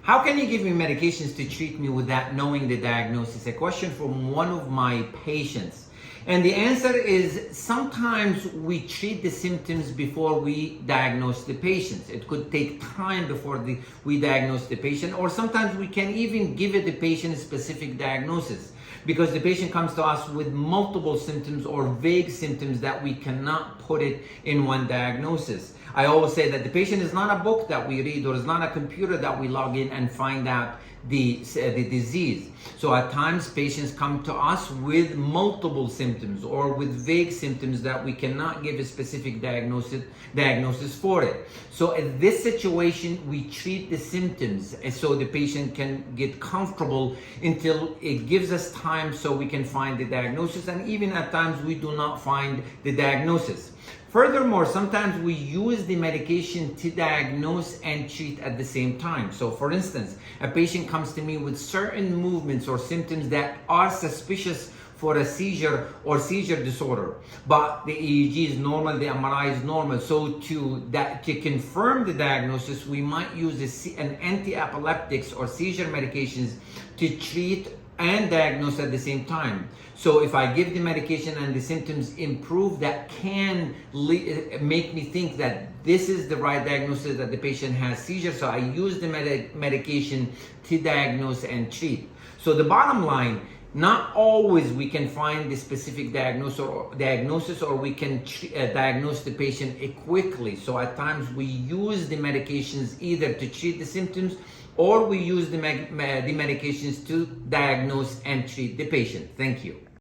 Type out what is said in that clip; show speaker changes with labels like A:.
A: How can you give me medications to treat me without knowing the diagnosis? A question from one of my patients. And the answer is sometimes we treat the symptoms before we diagnose the patients. It could take time before we diagnose the patient, or sometimes we can even give the patient a specific diagnosis because the patient comes to us with multiple symptoms or vague symptoms that we cannot put it in one diagnosis. I always say that the patient is not a book that we read or is not a computer that we log in and find out the disease. So at times patients come to us with multiple symptoms or with vague symptoms that we cannot give a specific diagnosis for it. So in this situation, we treat the symptoms so the patient can get comfortable until it gives us time so we can find the diagnosis, and even at times we do not find the diagnosis. Furthermore, sometimes we use the medication to diagnose and treat at the same time. So for instance, a patient comes to me with certain movements or symptoms that are suspicious for a seizure or seizure disorder, but the EEG is normal, the MRI is normal. So to confirm the diagnosis, we might use an anti-epileptics or seizure medications to treat and diagnose at the same time. So if I give the medication and the symptoms improve, that can make me think that this is the right diagnosis, that the patient has seizure. So I use the medication to diagnose and treat. So the bottom line, not always we can find the specific diagnosis or we can diagnose the patient quickly. So at times we use the medications either to treat the symptoms or we use the medications to diagnose and treat the patient. Thank you.